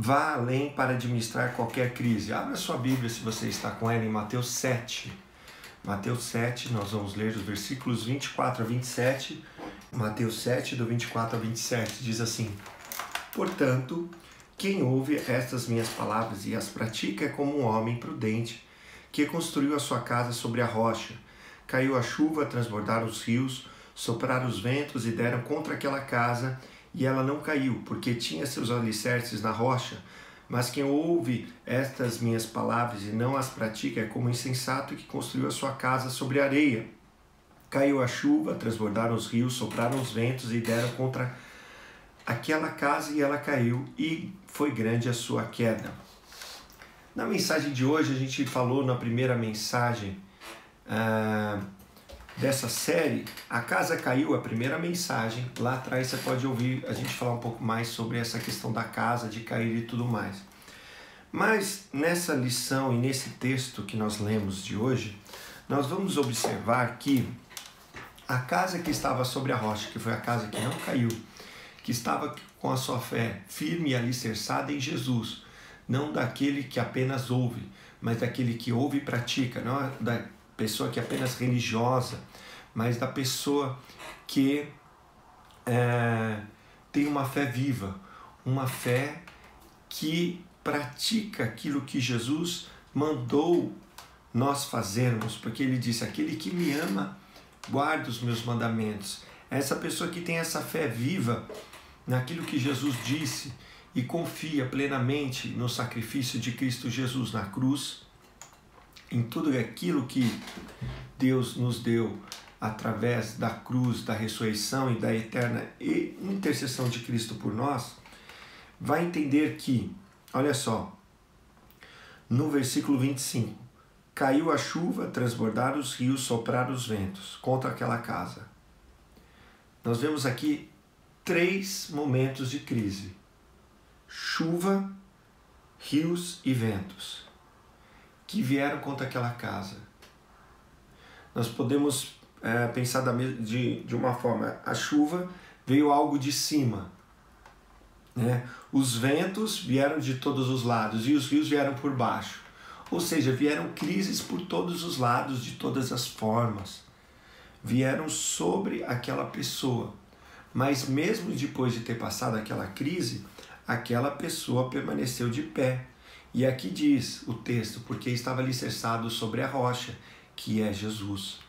vá além para administrar qualquer crise. Abra sua Bíblia, se você está com ela, em Mateus 7. Mateus 7, nós vamos ler os versículos 24 a 27. Mateus 7, do 24 a 27, diz assim: Portanto, quem ouve estas minhas palavras e as pratica é como um homem prudente, que construiu a sua casa sobre a rocha. Caiu a chuva, transbordaram os rios, sopraram os ventos e deram contra aquela casa, e ela não caiu, porque tinha seus alicerces na rocha. Mas quem ouve estas minhas palavras e não as pratica é como um insensato que construiu a sua casa sobre areia. Caiu a chuva, transbordaram os rios, sopraram os ventos e deram contra aquela casa, e ela caiu, e foi grande a sua queda. Na mensagem de hoje, a gente falou na primeira mensagem dessa série, a casa caiu, a primeira mensagem. Lá atrás você pode ouvir a gente falar um pouco mais sobre essa questão da casa, de cair e tudo mais. Mas nessa lição e nesse texto que nós lemos de hoje, nós vamos observar que a casa que estava sobre a rocha, que foi a casa que não caiu, que estava com a sua fé firme e alicerçada em Jesus, não daquele que apenas ouve, mas daquele que ouve e pratica, não da pessoa que é apenas religiosa, mas da pessoa que tem uma fé viva, uma fé que pratica aquilo que Jesus mandou nós fazermos, porque ele disse: aquele que me ama, guarda os meus mandamentos. Essa pessoa que tem essa fé viva naquilo que Jesus disse e confia plenamente no sacrifício de Cristo Jesus na cruz, em tudo aquilo que Deus nos deu através da cruz, da ressurreição e da eterna intercessão de Cristo por nós, vai entender que, olha só, no versículo 25, caiu a chuva, transbordaram os rios, sopraram os ventos contra aquela casa. Nós vemos aqui 3 momentos de crise: chuva, rios e ventos, que vieram contra aquela casa. Nós podemos pensar de uma forma: a chuva veio algo de cima, né? Os ventos vieram de todos os lados e os rios vieram por baixo. Ou seja, vieram crises por todos os lados, de todas as formas. Vieram sobre aquela pessoa. Mas mesmo depois de ter passado aquela crise, aquela pessoa permaneceu de pé. E aqui diz o texto: porque estava alicerçado sobre a rocha, que é Jesus.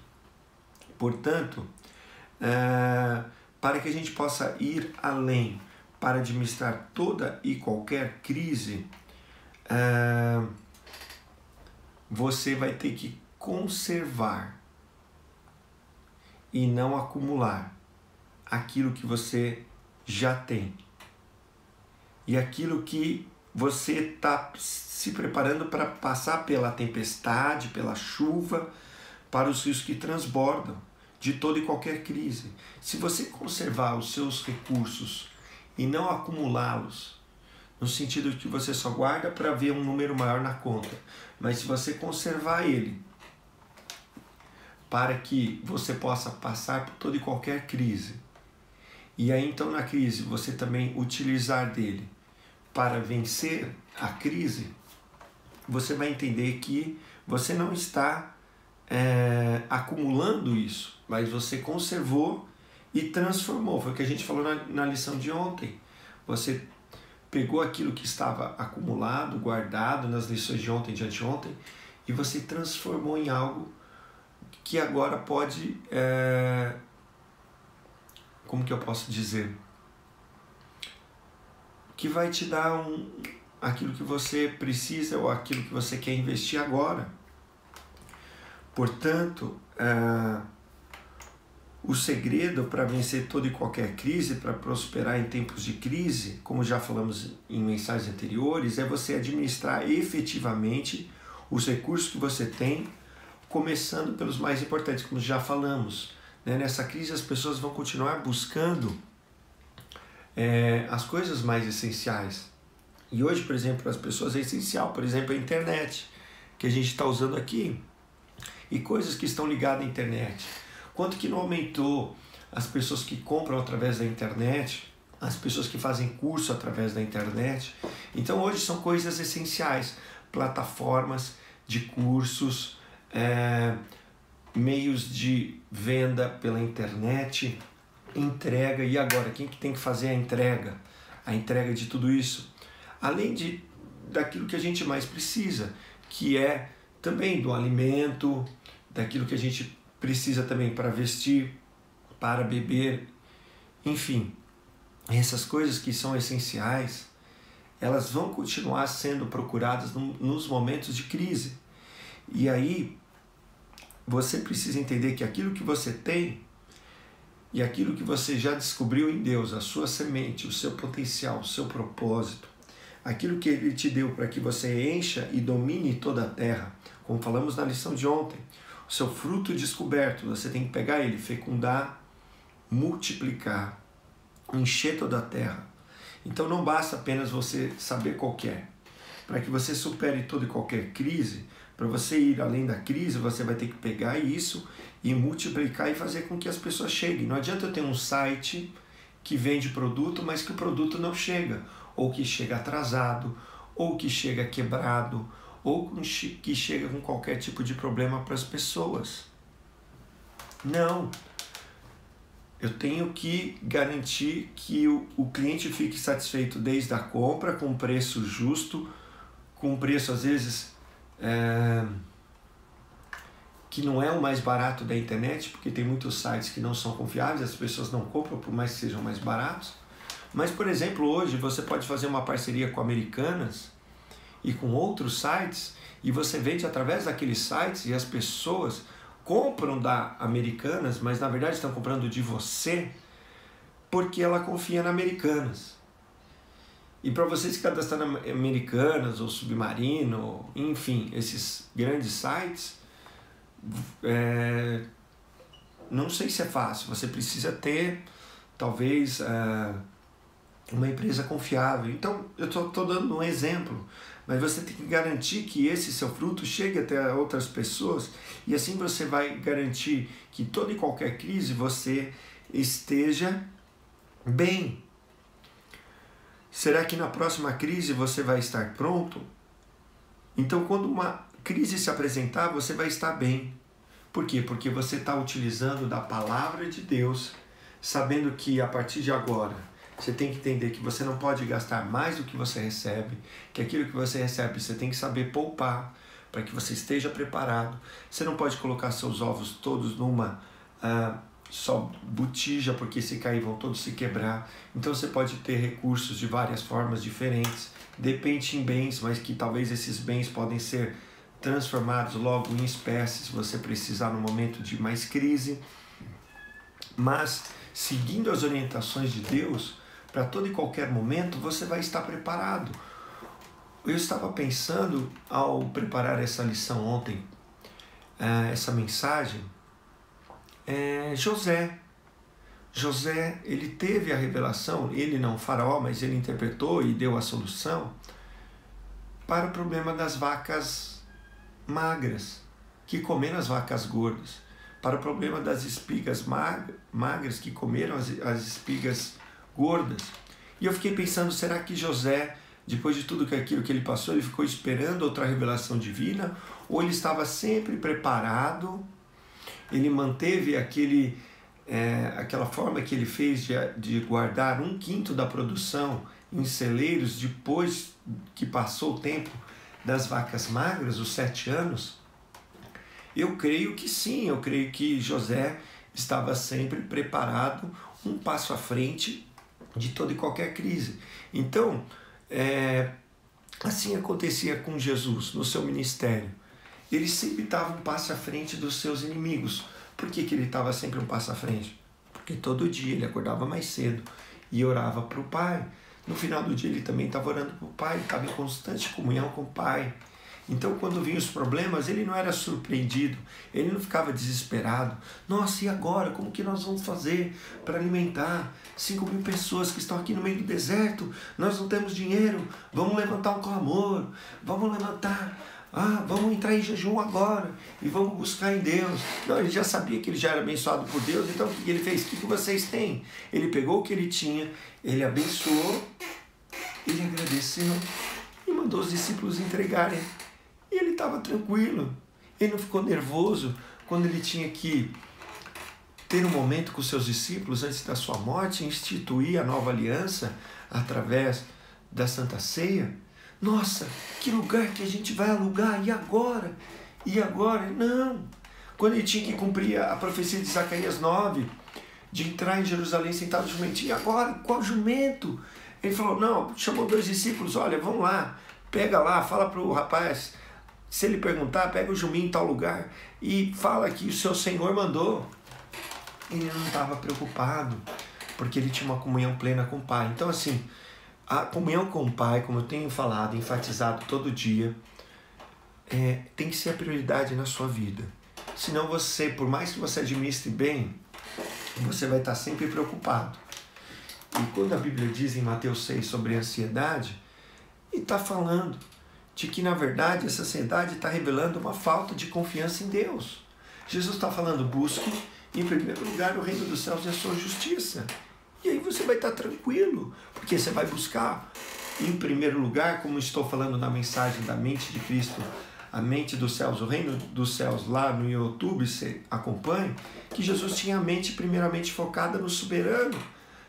Portanto, para que a gente possa ir além, para administrar toda e qualquer crise, você vai ter que conservar e não acumular aquilo que você já tem. E aquilo que você está se preparando para passar pela tempestade, pela chuva, para os rios que transbordam de toda e qualquer crise. Se você conservar os seus recursos e não acumulá-los, no sentido de que você só guarda para ver um número maior na conta, mas se você conservar ele para que você possa passar por toda e qualquer crise, e aí então na crise você também utilizar dele para vencer a crise, você vai entender que você não está acumulando isso, mas você conservou e transformou. Foi o que a gente falou na lição de ontem. Você pegou aquilo que estava acumulado, guardado nas lições de ontem e de anteontem, e você transformou em algo que agora pode, como que eu posso dizer? Que vai te dar aquilo que você precisa ou aquilo que você quer investir agora. Portanto, o segredo para vencer toda e qualquer crise, para prosperar em tempos de crise, como já falamos em mensagens anteriores, é você administrar efetivamente os recursos que você tem, começando pelos mais importantes, como já falamos, né? Nessa crise as pessoas vão continuar buscando as coisas mais essenciais. E hoje, por exemplo, para as pessoas é essencial, por exemplo, a internet, que a gente está usando aqui, e coisas que estão ligadas à internet. Quanto que não aumentou as pessoas que compram através da internet, as pessoas que fazem curso através da internet, Então hoje são coisas essenciais, plataformas de cursos, meios de venda pela internet, entrega. E agora, quem que tem que fazer a entrega? A entrega de tudo isso, além daquilo que a gente mais precisa, que é também do alimento, daquilo que a gente precisa também para vestir, para beber, enfim, essas coisas que são essenciais, elas vão continuar sendo procuradas nos momentos de crise. E aí você precisa entender que aquilo que você tem e aquilo que você já descobriu em Deus, a sua semente, o seu potencial, o seu propósito, aquilo que Ele te deu para que você encha e domine toda a terra, como falamos na lição de ontem, o seu fruto descoberto, você tem que pegar ele, fecundar, multiplicar, encher toda a terra. Então não basta apenas você saber qual que é. Para que você supere toda e qualquer crise, para você ir além da crise, você vai ter que pegar isso e multiplicar e fazer com que as pessoas cheguem. Não adianta eu ter um site que vende produto, mas que o produto não chega, ou que chega atrasado, ou que chega quebrado, ou que chega com qualquer tipo de problema para as pessoas. Não. Eu tenho que garantir que o cliente fique satisfeito desde a compra, com preço justo, com preço às vezes que não é o mais barato da internet, porque tem muitos sites que não são confiáveis, as pessoas não compram por mais que sejam mais baratos. Mas, por exemplo, hoje você pode fazer uma parceria com Americanas e com outros sites, e você vende através daqueles sites e as pessoas compram da Americanas, mas na verdade estão comprando de você porque ela confia na Americanas. E para você se cadastrar na Americanas ou Submarino, enfim, esses grandes sites, não sei se é fácil. Você precisa ter, talvez, uma empresa confiável. Então, eu estou dando um exemplo, mas você tem que garantir que esse seu fruto chegue até outras pessoas, e assim você vai garantir que toda e qualquer crise você esteja bem. Será que na próxima crise você vai estar pronto? Então, quando uma crise se apresentar, você vai estar bem. Por quê? Porque você está utilizando da palavra de Deus, sabendo que a partir de agora você tem que entender que você não pode gastar mais do que você recebe, que aquilo que você recebe você tem que saber poupar para que você esteja preparado. Você não pode colocar seus ovos todos numa só botija, porque se cair vão todos se quebrar. Então você pode ter recursos de várias formas diferentes, depende em bens, mas que talvez esses bens podem ser transformados logo em espécies, se você precisar no momento de mais crise. Mas seguindo as orientações de Deus, para todo e qualquer momento você vai estar preparado. Eu estava pensando ao preparar essa lição ontem, essa mensagem, José, ele teve a revelação, ele não o faraó, mas ele interpretou e deu a solução para o problema das vacas magras, que comeram as vacas gordas, para o problema das espigas magras, que comeram as espigas gordas. E eu fiquei pensando, será que José, depois de tudo aquilo que ele passou, ele ficou esperando outra revelação divina, ou ele estava sempre preparado? Ele manteve aquela forma que ele fez de guardar 1/5 da produção em celeiros depois que passou o tempo das vacas magras, os 7 anos? Eu creio que sim, eu creio que José estava sempre preparado, um passo à frente de toda e qualquer crise. Então, assim acontecia com Jesus no seu ministério. Ele sempre estava um passo à frente dos seus inimigos. Por que ele estava sempre um passo à frente? Porque todo dia ele acordava mais cedo e orava para o Pai. No final do dia ele também estava orando para o Pai, estava em constante comunhão com o Pai. Então, quando vinham os problemas, ele não era surpreendido, ele não ficava desesperado. Nossa, e agora? Como que nós vamos fazer para alimentar 5.000 pessoas que estão aqui no meio do deserto? Nós não temos dinheiro, vamos levantar um clamor, vamos entrar em jejum agora e vamos buscar em Deus. Não, ele já sabia que ele já era abençoado por Deus, então o que ele fez? O que vocês têm? Ele pegou o que ele tinha, ele abençoou Ele agradeceu e mandou os discípulos entregarem. E ele estava tranquilo. Ele não ficou nervoso quando ele tinha que ter um momento com seus discípulos antes da sua morte, instituir a nova aliança através da Santa Ceia. Nossa, que lugar que a gente vai alugar, e agora? E agora? Não! Quando ele tinha que cumprir a profecia de Zacarias 9, de entrar em Jerusalém sentado no jumentinho, e agora? Qual jumento? Ele falou, não, chamou 2 discípulos, olha, vão lá, pega lá, fala para o rapaz, se ele perguntar, pega o jumento em tal lugar e fala que o seu Senhor mandou. Ele não estava preocupado, porque ele tinha uma comunhão plena com o Pai. Então, assim, a comunhão com o Pai, como eu tenho falado, enfatizado todo dia, tem que ser a prioridade na sua vida. Senão você, por mais que você administre bem, você vai estar sempre preocupado. E quando a Bíblia diz em Mateus 6 sobre ansiedade, ele está falando de que, na verdade, essa ansiedade está revelando uma falta de confiança em Deus. Jesus está falando, busque em primeiro lugar o reino dos céus e a sua justiça. E aí você vai estar tranquilo, porque você vai buscar em primeiro lugar, como estou falando na mensagem da mente de Cristo, a mente dos céus, o reino dos céus, lá no YouTube, você acompanha, que Jesus tinha a mente primeiramente focada no soberano,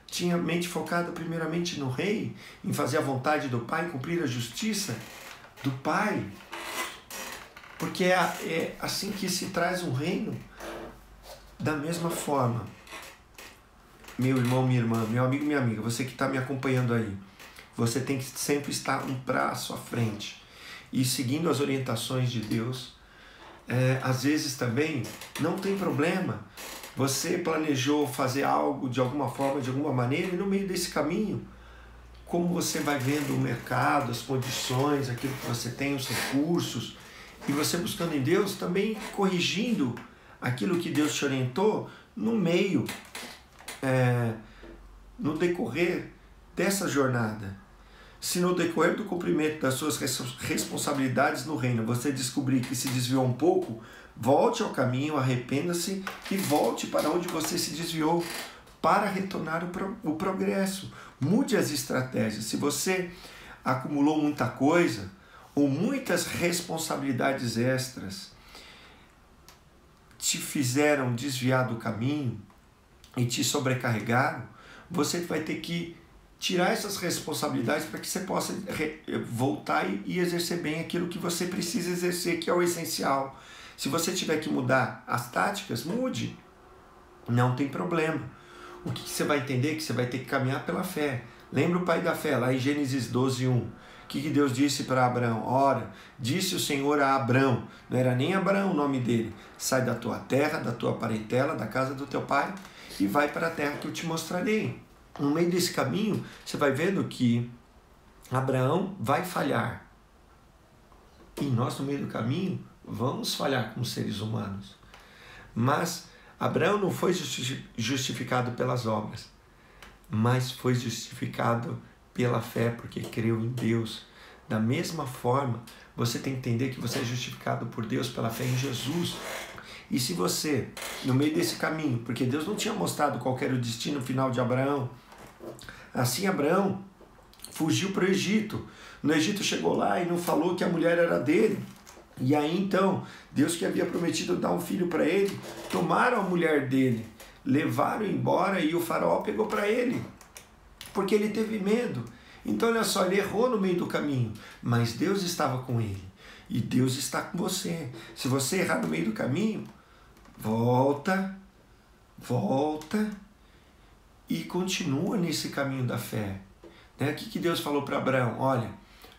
tinha a mente focada primeiramente no rei, em fazer a vontade do Pai, cumprir a justiça do Pai, porque é assim que se traz um reino. Da mesma forma, meu irmão, minha irmã, meu amigo, minha amiga, você que está me acompanhando aí, você tem que sempre estar um passo à frente e seguindo as orientações de Deus. Às vezes também não tem problema, você planejou fazer algo de alguma forma, de alguma maneira, e no meio desse caminho, como você vai vendo o mercado, as condições, aquilo que você tem, os recursos, e você buscando em Deus, também corrigindo aquilo que Deus te orientou no meio, no decorrer dessa jornada. Se no decorrer do cumprimento das suas responsabilidades no reino você descobrir que se desviou um pouco, volte ao caminho, arrependa-se e volte para onde você se desviou para retornar o progresso. Mude as estratégias. Se você acumulou muita coisa ou muitas responsabilidades extras, te fizeram desviar do caminho e te sobrecarregaram, você vai ter que tirar essas responsabilidades para que você possa voltar e exercer bem aquilo que você precisa exercer, que é o essencial. Se você tiver que mudar as táticas, mude. Não tem problema. O que você vai entender é que você vai ter que caminhar pela fé. Lembra o pai da fé, lá em Gênesis 12:1. O que Deus disse para Abraão? Ora, disse o Senhor a Abrão, não era nem Abraão o nome dele, sai da tua terra, da tua parentela, da casa do teu pai e vai para a terra que eu te mostrarei. No meio desse caminho, você vai vendo que Abraão vai falhar. E nós, no meio do caminho, vamos falhar como seres humanos. Mas Abraão não foi justificado pelas obras, mas foi justificado pela fé, porque creu em Deus. Da mesma forma, você tem que entender que você é justificado por Deus pela fé em Jesus. E se você, no meio desse caminho, porque Deus não tinha mostrado qual era o destino final de Abraão, assim Abraão fugiu para o Egito. No Egito chegou lá e não falou que a mulher era dele. E aí então, Deus que havia prometido dar um filho para ele, tomaram a mulher dele, levaram embora e o faraó pegou para ele, porque ele teve medo. Então olha só, ele errou no meio do caminho, mas Deus estava com ele. E Deus está com você. Se você errar no meio do caminho, volta e continua nesse caminho da fé. O que Deus falou para Abraão? Olha,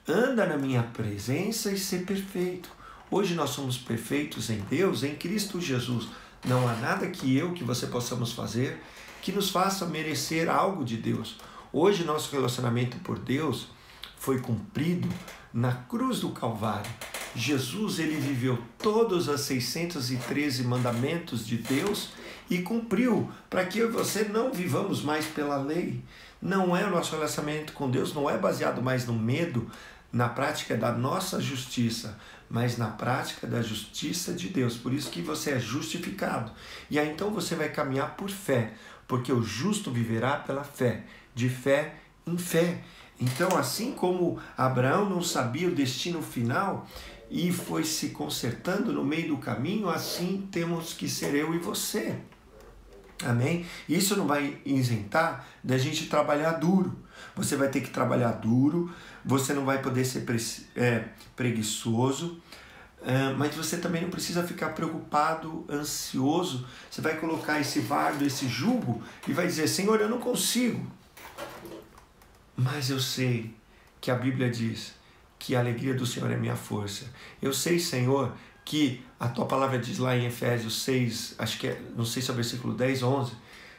anda na minha presença e ser perfeito. Hoje nós somos perfeitos em Deus, em Cristo Jesus. Não há nada que você possamos fazer que nos faça merecer algo de Deus. Hoje nosso relacionamento por Deus foi cumprido na cruz do Calvário. Jesus, ele viveu todos os 613 mandamentos de Deus e cumpriu para que eu e você não vivamos mais pela lei. Não é o nosso relacionamento com Deus, não é baseado mais no medo, na prática da nossa justiça, mas na prática da justiça de Deus. Por isso que você é justificado. E aí então você vai caminhar por fé, porque o justo viverá pela fé, de fé em fé. Então, assim como Abraão não sabia o destino final e foi se consertando no meio do caminho, assim temos que ser eu e você. Amém? Isso não vai isentar da gente trabalhar duro. Você vai ter que trabalhar duro, você não vai poder ser preguiçoso, mas você também não precisa ficar preocupado, ansioso. Você vai colocar esse fardo, esse jugo e vai dizer: Senhor, eu não consigo. Mas eu sei que a Bíblia diz que a alegria do Senhor é minha força. Eu sei, Senhor, que a tua palavra diz lá em Efésios 6, acho que não sei se é o versículo 10, 11,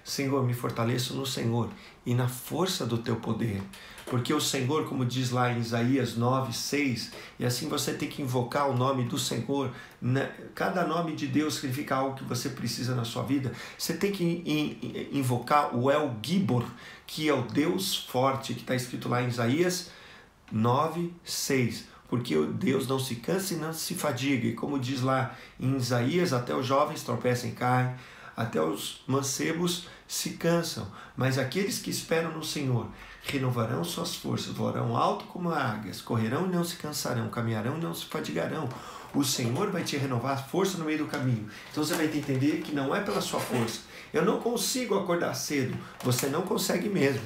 Senhor, me fortaleço no Senhor e na força do teu poder. Porque o Senhor, como diz lá em Isaías 9, 6, e assim você tem que invocar o nome do Senhor, né? Cada nome de Deus significa algo que você precisa na sua vida. Você tem que invocar o El Gibor, que é o Deus forte, que está escrito lá em Isaías 9, 6. Porque Deus não se cansa e não se fadiga. E como diz lá em Isaías, até os jovens tropeçam e caem, até os mancebos se cansam. Mas aqueles que esperam no Senhor renovarão suas forças, voarão alto como águias, correrão e não se cansarão, caminharão e não se fadigarão. O Senhor vai te renovar a força no meio do caminho. Então você vai entender que não é pela sua força. Eu não consigo acordar cedo. Você não consegue mesmo.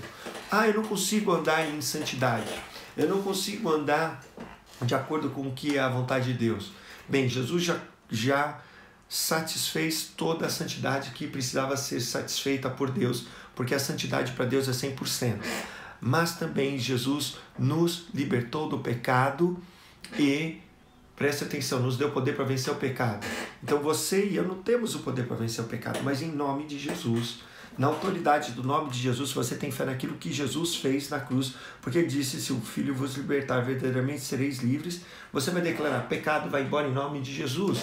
Eu não consigo andar em santidade. Eu não consigo andar de acordo com o que é a vontade de Deus. Bem, Jesus já satisfez toda a santidade que precisava ser satisfeita por Deus, porque a santidade para Deus é 100%. Mas também Jesus nos libertou do pecado e, preste atenção, nos deu poder para vencer o pecado. Então você e eu não temos o poder para vencer o pecado, mas em nome de Jesus, na autoridade do nome de Jesus, você tem fé naquilo que Jesus fez na cruz, porque ele disse: se o Filho vos libertar, verdadeiramente sereis livres. Você vai declarar: pecado vai embora em nome de Jesus.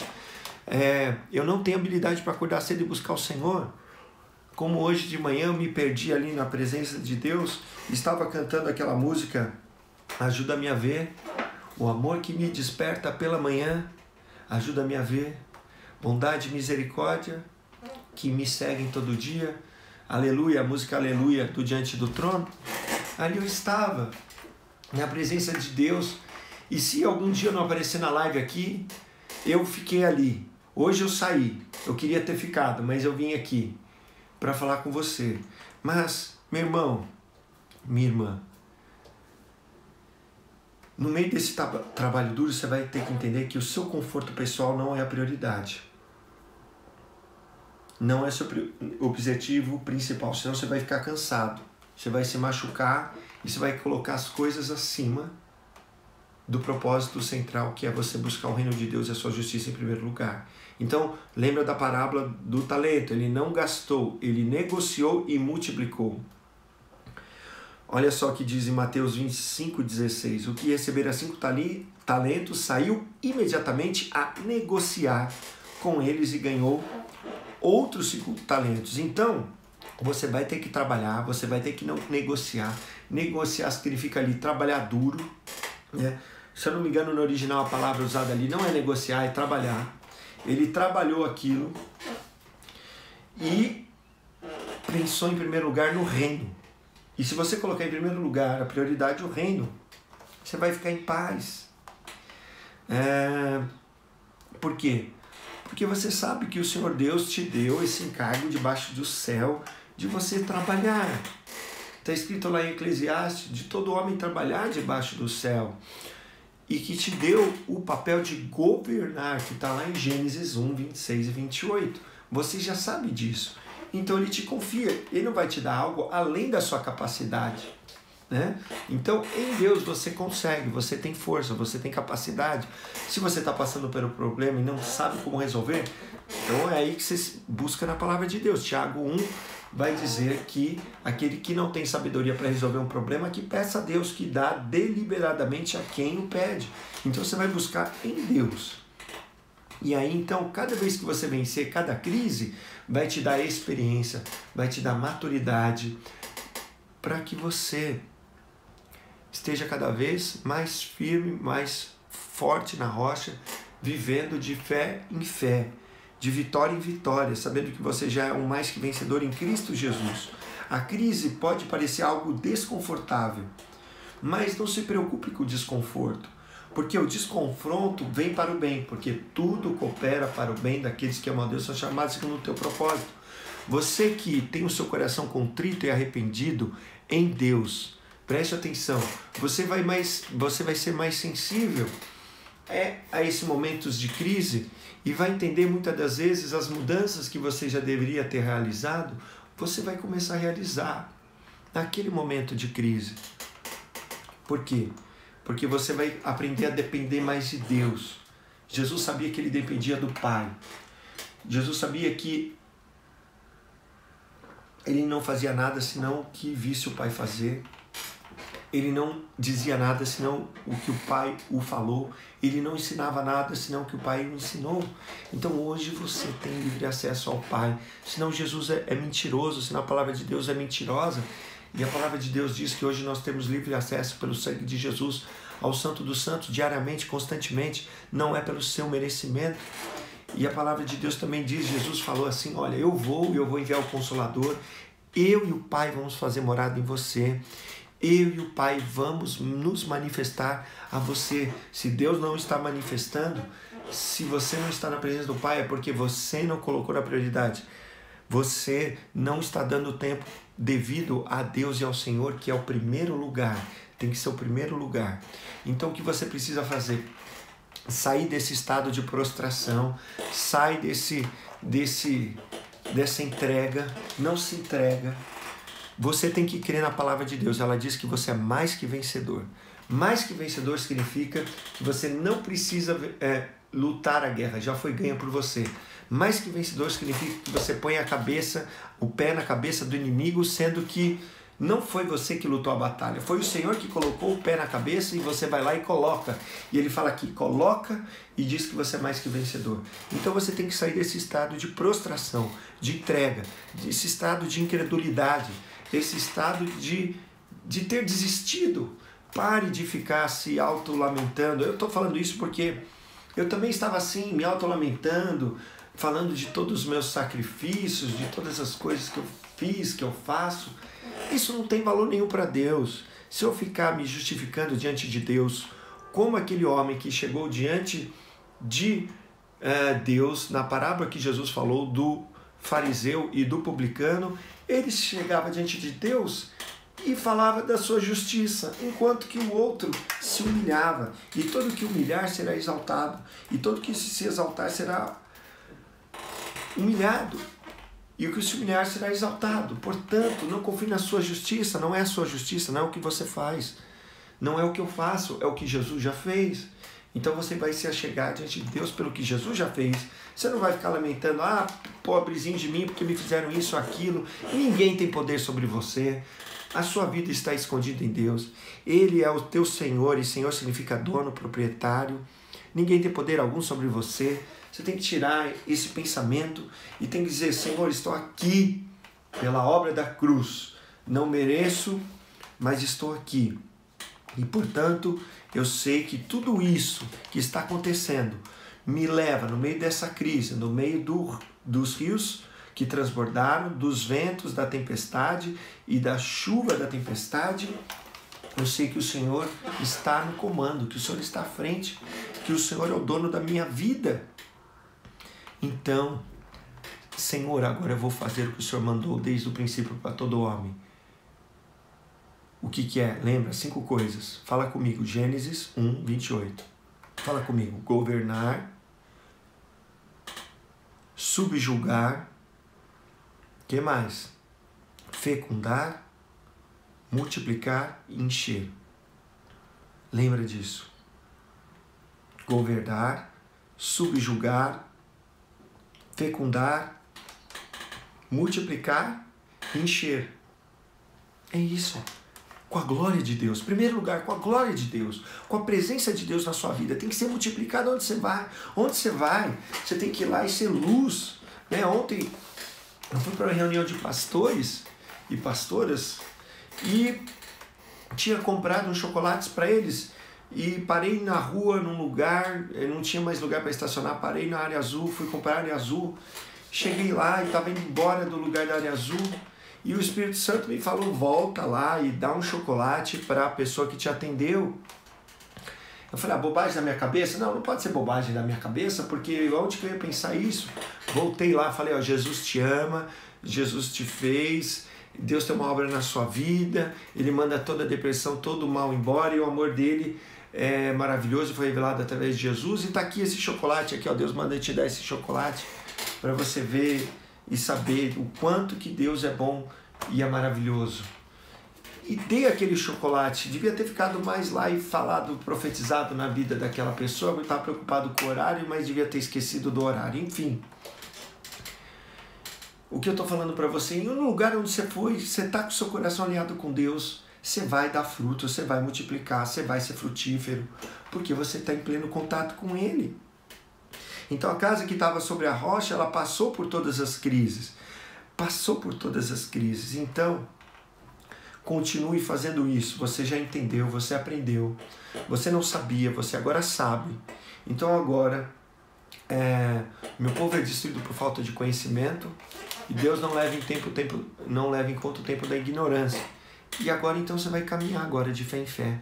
Eu não tenho habilidade para acordar cedo e buscar o Senhor. Como hoje de manhã eu me perdi ali na presença de Deus, estava cantando aquela música Ajuda-me a ver, o amor que me desperta pela manhã, ajuda-me a ver, bondade e misericórdia que me seguem todo dia. Aleluia, a música Aleluia do Diante do Trono. Ali eu estava, na presença de Deus, e se algum dia eu não aparecer na live aqui, eu fiquei ali. Hoje eu saí, eu queria ter ficado, mas eu vim aqui para falar com você. Mas, meu irmão, minha irmã, no meio desse trabalho duro, você vai ter que entender que o seu conforto pessoal não é a prioridade. Não é seu objetivo principal, senão você vai ficar cansado, você vai se machucar e você vai colocar as coisas acima do propósito central, que é você buscar o reino de Deus e a sua justiça em primeiro lugar. Então, lembra da parábola do talento. Ele não gastou, ele negociou e multiplicou. Olha só o que diz em Mateus 25:16. O que recebera 5 talentos saiu imediatamente a negociar com eles e ganhou outros 5 talentos. Então, você vai ter que trabalhar, você vai ter que não negociar. Negociar significa ali trabalhar duro, né? Se eu não me engano, no original a palavra usada ali não é negociar, é trabalhar. Ele trabalhou aquilo e pensou em primeiro lugar no reino. E se você colocar em primeiro lugar a prioridade o reino, você vai ficar em paz. Por quê? Porque você sabe que o Senhor Deus te deu esse encargo debaixo do céu de você trabalhar. Está escrito lá em Eclesiastes, de todo homem trabalhar debaixo do céu. E que te deu o papel de governar, que está lá em Gênesis 1, 26 e 28. Você já sabe disso. Então ele te confia, ele não vai te dar algo além da sua capacidade, né? Então em Deus você consegue, você tem força, você tem capacidade. Se você está passando pelo problema e não sabe como resolver, então é aí que você busca na palavra de Deus. Tiago 1 vai dizer que aquele que não tem sabedoria para resolver um problema, que peça a Deus, que dá deliberadamente a quem o pede. Então você vai buscar em Deus. E aí então, cada vez que você vencer cada crise, vai te dar experiência, vai te dar maturidade, para que você esteja cada vez mais firme, mais forte na rocha, vivendo de fé em fé, de vitória em vitória, sabendo que você já é um mais que vencedor em Cristo Jesus. A crise pode parecer algo desconfortável, Mas não se preocupe com o desconforto, porque o desconforto vem para o bem, porque tudo coopera para o bem daqueles que amam a Deus, são chamados segundo o teu propósito. Você que tem o seu coração contrito e arrependido em Deus, preste atenção, você vai ser mais sensível a esses momentos de crise e vai entender muitas das vezes as mudanças que você já deveria ter realizado, você vai começar a realizar naquele momento de crise. Por quê? Porque você vai aprender a depender mais de Deus. Jesus sabia que ele dependia do Pai. Jesus sabia que ele não fazia nada senão o que visse o Pai fazer. Ele não dizia nada senão o que o Pai o falou. Ele não ensinava nada senão o que o Pai o ensinou. Então hoje você tem livre acesso ao Pai. Senão Jesus é mentiroso, senão a palavra de Deus é mentirosa. E a palavra de Deus diz que hoje nós temos livre acesso pelo sangue de Jesus ao Santo dos Santos, diariamente, constantemente. Não é pelo seu merecimento. E a palavra de Deus também diz, Jesus falou assim, olha, eu vou enviar o Consolador. Eu e o Pai vamos fazer morada em você. Eu e o Pai vamos nos manifestar a você. Se Deus não está manifestando, se você não está na presença do Pai, é porque você não colocou na prioridade. Você não está dando tempo devido a Deus e ao Senhor, que é o primeiro lugar. Tem que ser o primeiro lugar. Então o que você precisa fazer? Sair desse estado de prostração, sai dessa entrega, não se entrega. Você tem que crer na palavra de Deus. Ela diz que você é mais que vencedor. Mais que vencedor significa que você não precisa lutar a guerra, já foi ganha por você. Mais que vencedor significa que você põe o pé na cabeça do inimigo, sendo que não foi você que lutou a batalha, foi o Senhor que colocou o pé na cabeça e você vai lá e coloca. E ele fala aqui, coloca e diz que você é mais que vencedor. Então você tem que sair desse estado de prostração, de entrega, desse estado de incredulidade, esse estado de ter desistido. Pare de ficar se auto-lamentando. Eu estou falando isso porque eu também estava assim, me auto-lamentando, falando de todos os meus sacrifícios, de todas as coisas que eu fiz, que eu faço. Isso não tem valor nenhum para Deus. Se eu ficar me justificando diante de Deus, como aquele homem que chegou diante de Deus, na parábola que Jesus falou do fariseu e do publicano, ele chegava diante de Deus e falava da sua justiça, enquanto que o outro se humilhava. E todo que humilhar será exaltado, e todo que se exaltar será humilhado, e o que se humilhar será exaltado. Portanto, não confie na sua justiça, não é a sua justiça, não é o que você faz, não é o que eu faço, é o que Jesus já fez. Então você vai se achegar diante de Deus pelo que Jesus já fez. Você não vai ficar lamentando, pobrezinho de mim, porque me fizeram isso, aquilo. Ninguém tem poder sobre você. A sua vida está escondida em Deus. Ele é o teu Senhor, e Senhor significa dono, proprietário. Ninguém tem poder algum sobre você. Você tem que tirar esse pensamento e tem que dizer, Senhor, estou aqui pela obra da cruz. Não mereço, mas estou aqui. E, portanto, eu sei que tudo isso que está acontecendo me leva, no meio dessa crise, no meio dos rios que transbordaram, dos ventos da tempestade e da chuva da tempestade, eu sei que o Senhor está no comando, que o Senhor está à frente, que o Senhor é o dono da minha vida. Então, Senhor, agora eu vou fazer o que o Senhor mandou desde o princípio para todo homem. O que é? Lembra? 5 coisas. Fala comigo. Gênesis 1, 28. Fala comigo. Governar, subjugar, que mais? Fecundar, multiplicar e encher. Lembra disso. Governar, subjugar, fecundar, multiplicar e encher. É isso. Com a glória de Deus. Em primeiro lugar, com a glória de Deus. Com a presença de Deus na sua vida. Tem que ser multiplicado onde você vai. Onde você vai, você tem que ir lá e ser luz. Ontem eu fui para uma reunião de pastores e pastoras e tinha comprado uns chocolates para eles e parei na rua, num lugar, não tinha mais lugar para estacionar, parei na área azul, fui comprar a área azul, cheguei lá e estava indo embora do lugar da área azul E o Espírito Santo me falou, volta lá e dá um chocolate para a pessoa que te atendeu. Eu falei, bobagem da minha cabeça? Não pode ser bobagem da minha cabeça, porque onde que eu ia pensar isso? Voltei lá, falei, Jesus te ama, Jesus te fez, Deus tem uma obra na sua vida, Ele manda toda a depressão, todo o mal embora, e o amor dele é maravilhoso, foi revelado através de Jesus, e está aqui esse chocolate, aqui, ó, Deus manda te dar esse chocolate para você ver e saber o quanto que Deus é bom e é maravilhoso. E dei aquele chocolate, devia ter ficado mais lá e falado, profetizado na vida daquela pessoa, eu estava preocupado com o horário, mas devia ter esquecido do horário, enfim. O que eu estou falando para você, em um lugar onde você foi, você está com o seu coração alinhado com Deus, você vai dar fruto, você vai multiplicar, você vai ser frutífero, porque você está em pleno contato com Ele. Então a casa que estava sobre a rocha, ela passou por todas as crises. Passou por todas as crises. Então, continue fazendo isso. Você já entendeu, você aprendeu. Você não sabia, você agora sabe. Então agora, meu povo é destruído por falta de conhecimento. E Deus não leva em conta o tempo da ignorância. E agora então você vai caminhar agora de fé em fé.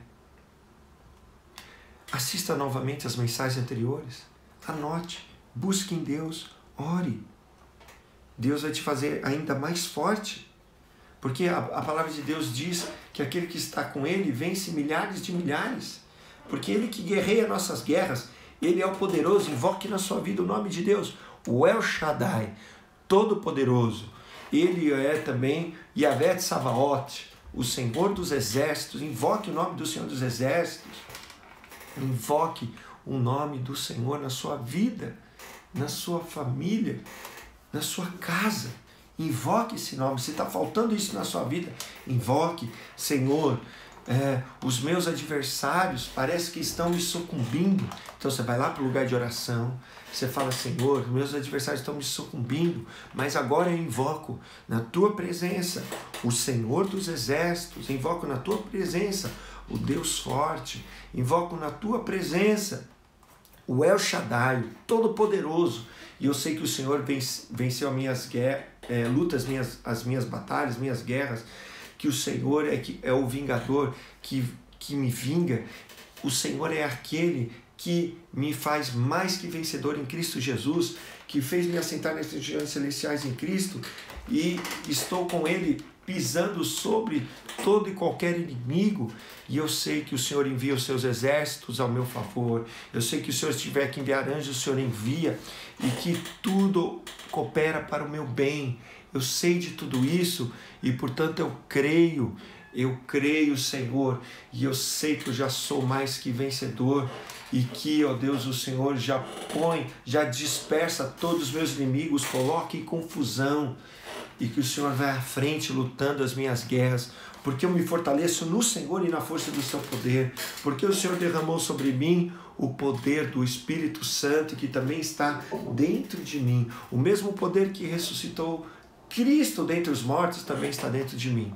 Assista novamente as mensagens anteriores. Anote, busque em Deus, ore. Deus vai te fazer ainda mais forte, porque a palavra de Deus diz que aquele que está com Ele vence milhares de milhares, porque Ele que guerreia nossas guerras, Ele é o poderoso. Invoque na sua vida o nome de Deus, o El Shaddai, todo-poderoso. Ele é também Yahvé Tsavaot, o Senhor dos Exércitos. Invoque o nome do Senhor dos Exércitos. Invoque o nome do Senhor na sua vida, na sua família, na sua casa. Invoque esse nome. Se está faltando isso na sua vida, invoque. Senhor, os meus adversários parece que estão me sucumbindo. Então você vai lá para o lugar de oração, você fala, Senhor, meus adversários estão me sucumbindo, mas agora eu invoco na tua presença o Senhor dos Exércitos, invoco na tua presença o Deus forte, invoco na tua presença o El Shaddai, todo-poderoso. E eu sei que o Senhor venceu as minhas lutas, as minhas batalhas, minhas guerras, que o Senhor é o vingador que me vinga. O Senhor é aquele que me faz mais que vencedor em Cristo Jesus, que fez me assentar nas regiões celestiais em Cristo, e estou com Ele pisando sobre todo e qualquer inimigo, e eu sei que o Senhor envia os seus exércitos ao meu favor, eu sei que o Senhor, se tiver que enviar anjos, o Senhor envia, e que tudo coopera para o meu bem. Eu sei de tudo isso, e portanto eu creio, Senhor, e eu sei que eu já sou mais que vencedor, e que, ó Deus, o Senhor já dispersa todos os meus inimigos, coloque em confusão, e que o Senhor vai à frente lutando as minhas guerras, porque eu me fortaleço no Senhor e na força do seu poder, porque o Senhor derramou sobre mim o poder do Espírito Santo, que também está dentro de mim. O mesmo poder que ressuscitou Cristo dentre os mortos também está dentro de mim.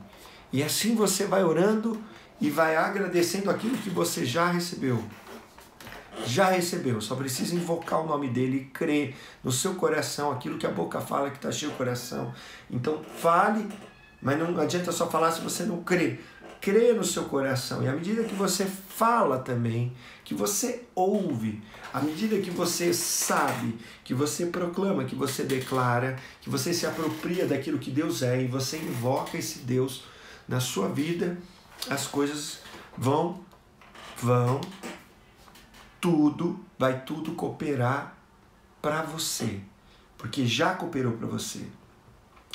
E assim você vai orando e vai agradecendo aquilo que você já recebeu. Já recebeu, só precisa invocar o nome dele e crer no seu coração, aquilo que a boca fala que está cheio o coração. Então fale, mas não adianta só falar se você não crê. Crê no seu coração, e à medida que você fala também, que você ouve, à medida que você sabe, que você proclama, que você declara, que você se apropria daquilo que Deus é, e você invoca esse Deus na sua vida, as coisas vai tudo cooperar para você, porque já cooperou para você.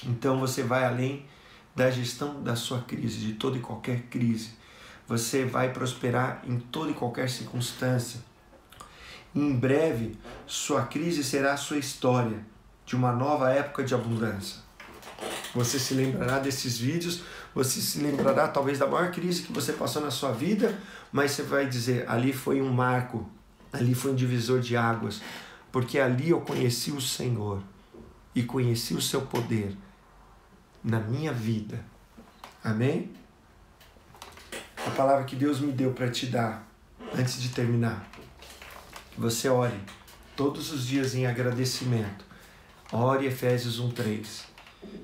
Então você vai além da gestão da sua crise, de toda e qualquer crise. Você vai prosperar em toda e qualquer circunstância. Em breve, sua crise será a sua história de uma nova época de abundância. Você se lembrará desses vídeos, você se lembrará talvez da maior crise que você passou na sua vida, mas você vai dizer, ali foi um marco, ali foi um divisor de águas, porque ali eu conheci o Senhor e conheci o seu poder na minha vida. Amém? A palavra que Deus me deu para te dar, antes de terminar, você ore todos os dias em agradecimento. Ore Efésios 1:3.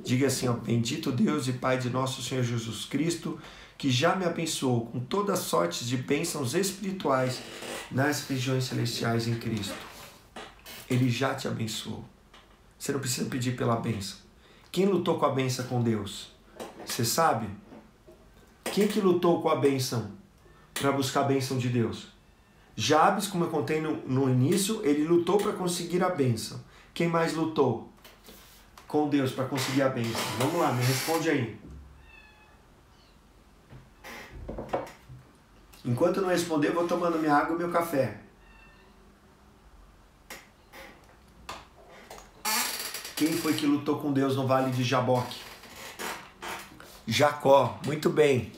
Diga assim, ó, bendito Deus e Pai de nosso Senhor Jesus Cristo, que já me abençoou com toda sorte de bênçãos espirituais nas regiões celestiais em Cristo. Ele já te abençoou. Você não precisa pedir pela bênção. Quem lutou com a bênção com Deus? Você sabe? Quem que lutou com a bênção para buscar a bênção de Deus? Jabes, como eu contei no início, ele lutou para conseguir a bênção. Quem mais lutou com Deus para conseguir a bênção? Vamos lá, me responde aí. Enquanto eu não responder, eu vou tomando minha água e meu café. Quem foi que lutou com Deus no Vale de Jaboque? Jacó, muito bem.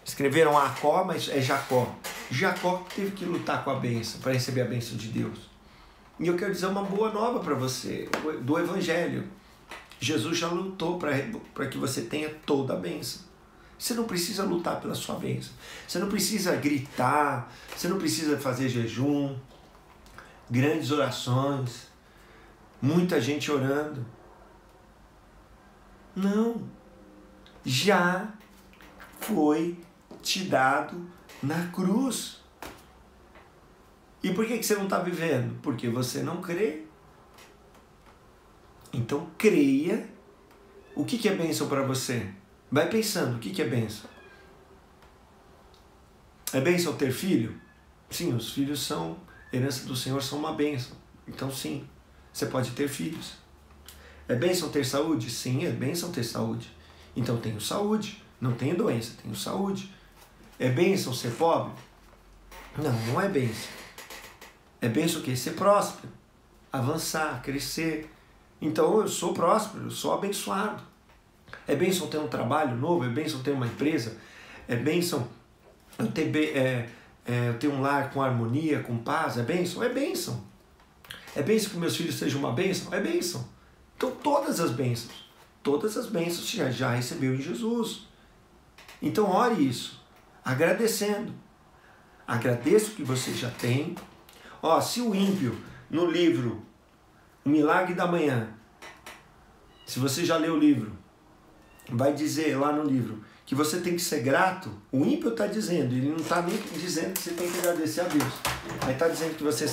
Escreveram Acó, mas é Jacó. Jacó teve que lutar com a bênção, para receber a bênção de Deus. E eu quero dizer uma boa nova para você, do Evangelho. Jesus já lutou para que você tenha toda a bênção. Você não precisa lutar pela sua bênção. Você não precisa gritar, você não precisa fazer jejum, grandes orações, muita gente orando. Não. Já foi te dado na cruz. E por que você não está vivendo? Porque você não crê. Então creia. O que é bênção para você? Vai pensando, o que é bênção? É bênção ter filho? Sim, os filhos são, herança do Senhor, são uma bênção. Então sim, você pode ter filhos. É bênção ter saúde? Sim, é bênção ter saúde. Então tenho saúde, não tenho doença, tenho saúde. É bênção ser pobre? Não, não é bênção. É bênção o quê? Ser próspero, avançar, crescer. Então eu sou próspero, eu sou abençoado. É bênção ter um trabalho novo, é bênção ter uma empresa, é bênção eu ter um lar com harmonia, com paz, é bênção? É bênção. É bênção que meus filhos sejam uma bênção? É bênção. Então todas as bênçãos você já recebeu em Jesus. Então ore isso, agradecendo. Agradeço que você já tem. Ó, se o ímpio, no livro O Milagre da Manhã, se você já leu o livro, vai dizer lá no livro que você tem que ser grato. O ímpio está dizendo, ele não está nem dizendo que você tem que agradecer a Deus. Ele está dizendo que você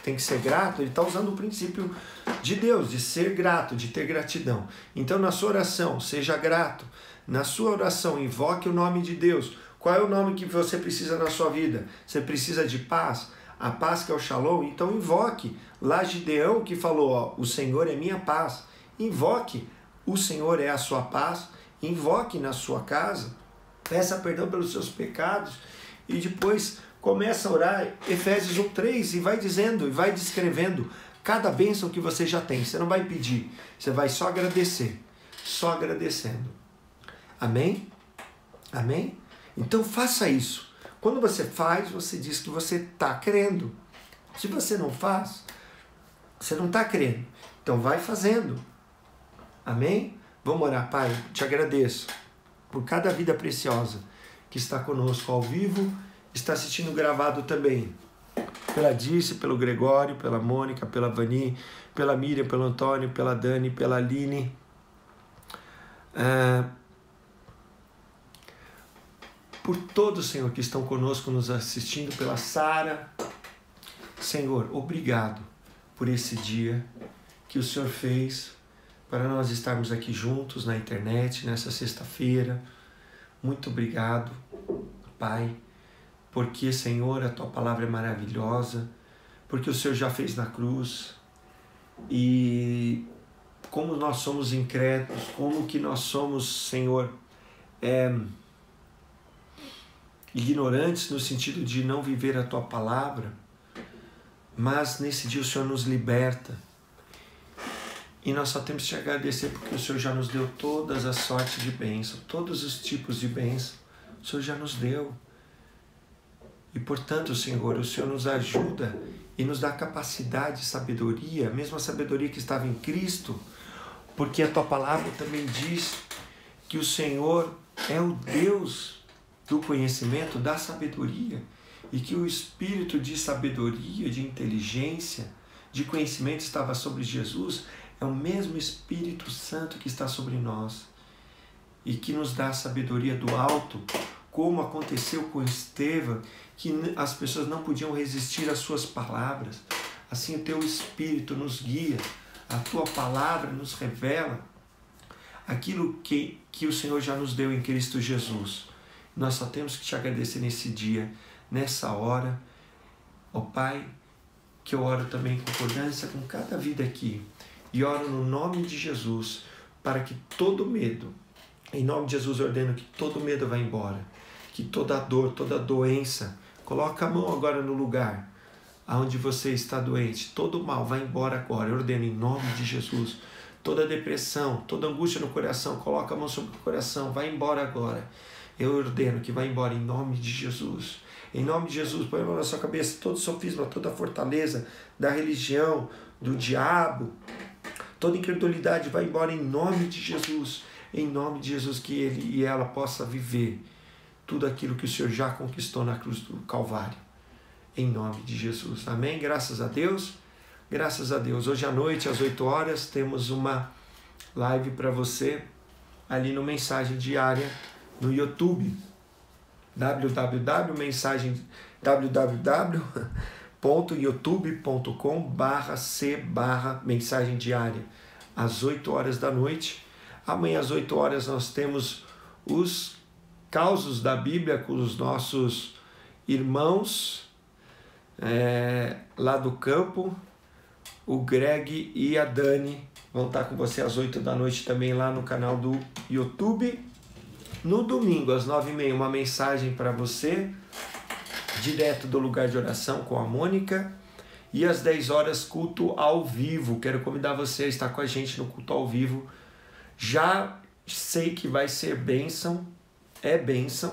tem que ser grato, ele está usando o princípio de Deus, de ser grato, de ter gratidão. Então na sua oração, seja grato. Na sua oração, invoque o nome de Deus. Qual é o nome que você precisa na sua vida? Você precisa de paz? A paz que é o Shalom? Então invoque. Lá Gideão que falou, ó, o Senhor é minha paz. Invoque, o Senhor é a sua paz. Invoque na sua casa, peça perdão pelos seus pecados e depois começa a orar Efésios 1:3 e vai dizendo e vai descrevendo cada bênção que você já tem. Você não vai pedir, você vai só agradecer, só agradecendo. Amém? Amém? Então faça isso. Quando você faz, você diz que você está crendo. Se você não faz, você não está crendo. Então vai fazendo. Amém? Vamos orar, Pai, te agradeço por cada vida preciosa que está conosco ao vivo, está assistindo gravado também. Pela Dirce, pelo Gregório, pela Mônica, pela Vani, pela Miriam, pelo Antônio, pela Dani, pela Aline. Por todos, Senhor, que estão conosco nos assistindo, pela Sara. Senhor, obrigado por esse dia que o Senhor fez para nós estarmos aqui juntos na internet, nessa sexta-feira. Muito obrigado, Pai, porque, Senhor, a Tua palavra é maravilhosa, porque o Senhor já fez na cruz, e como nós somos incrédulos, como que nós somos, Senhor, ignorantes no sentido de não viver a Tua palavra, mas nesse dia o Senhor nos liberta. E nós só temos que te agradecer porque o Senhor já nos deu todas as sortes de bênção, todos os tipos de bênção, o Senhor já nos deu. E portanto, Senhor, o Senhor nos ajuda e nos dá capacidade, sabedoria, a mesma sabedoria que estava em Cristo, porque a Tua palavra também diz que o Senhor é o Deus do conhecimento, da sabedoria, e que o Espírito de sabedoria, de inteligência, de conhecimento estava sobre Jesus. É o mesmo Espírito Santo que está sobre nós e que nos dá a sabedoria do alto, como aconteceu com Estevão, que as pessoas não podiam resistir às suas palavras. Assim o teu Espírito nos guia, a tua palavra nos revela aquilo que o Senhor já nos deu em Cristo Jesus. Nós só temos que te agradecer nesse dia, nessa hora. Ó Pai, que eu oro também em concordância com cada vida aqui. E oro no nome de Jesus, para que todo medo, em nome de Jesus eu ordeno que todo medo vá embora, que toda dor, toda doença, coloca a mão agora no lugar aonde você está doente, todo mal vai embora agora, eu ordeno em nome de Jesus. Toda depressão, toda angústia no coração, coloca a mão sobre o coração, vai embora agora. Eu ordeno que vai embora em nome de Jesus. Em nome de Jesus, põe a mão na sua cabeça, todo sofisma, toda fortaleza da religião, do diabo, toda incredulidade vai embora em nome de Jesus. Em nome de Jesus, que ele e ela possa viver tudo aquilo que o Senhor já conquistou na cruz do Calvário. Em nome de Jesus. Amém? Graças a Deus. Graças a Deus. Hoje à noite, às 8 horas, temos uma live para você ali no Mensagem Diária no YouTube. www.youtube.com/c/mensagem diária às 8 horas da noite. Amanhã às 8 horas nós temos os causos da Bíblia com os nossos irmãos lá do campo. O Greg e a Dani vão estar com você às 8 da noite também lá no canal do YouTube. No domingo, às 9h30, uma mensagem para você, direto do lugar de oração com a Mônica. E às 10 horas, culto ao vivo. Quero convidar você a estar com a gente no culto ao vivo. Já sei que vai ser bênção, é bênção.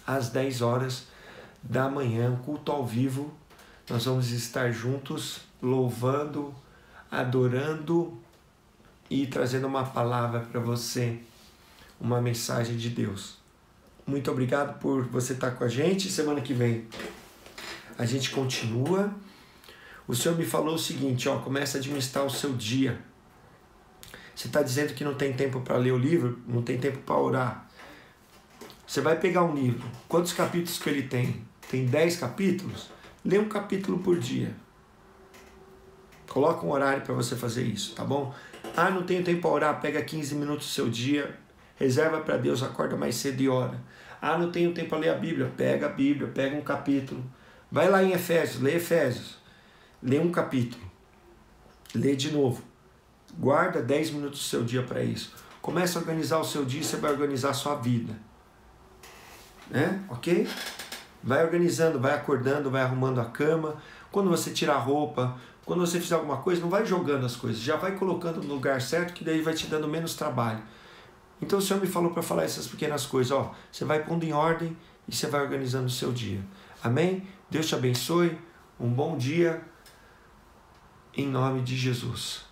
Às 10 horas da manhã, culto ao vivo. Nós vamos estar juntos, louvando, adorando e trazendo uma palavra para você, uma mensagem de Deus. Muito obrigado por você estar com a gente. Semana que vem a gente continua. O Senhor me falou o seguinte, começa a administrar o seu dia. Você está dizendo que não tem tempo para ler o livro, não tem tempo para orar. Você vai pegar um livro, quantos capítulos que ele tem? Tem 10 capítulos? Lê um capítulo por dia. Coloca um horário para você fazer isso, tá bom? Não tenho tempo para orar, pega 15 minutos do seu dia, reserva para Deus, acorda mais cedo e ora. Não tenho tempo para ler a Bíblia, pega um capítulo. Vai lá em Efésios, lê Efésios. Lê um capítulo. Lê de novo. Guarda 10 minutos do seu dia para isso. Começa a organizar o seu dia, você vai organizar a sua vida. Ok? Vai organizando, vai acordando, vai arrumando a cama. Quando você tirar a roupa, quando você fizer alguma coisa, não vai jogando as coisas. Já vai colocando no lugar certo, que daí vai te dando menos trabalho. Então o Senhor me falou para falar essas pequenas coisas. Você vai pondo em ordem e você vai organizando o seu dia. Amém? Deus te abençoe. Um bom dia. Em nome de Jesus.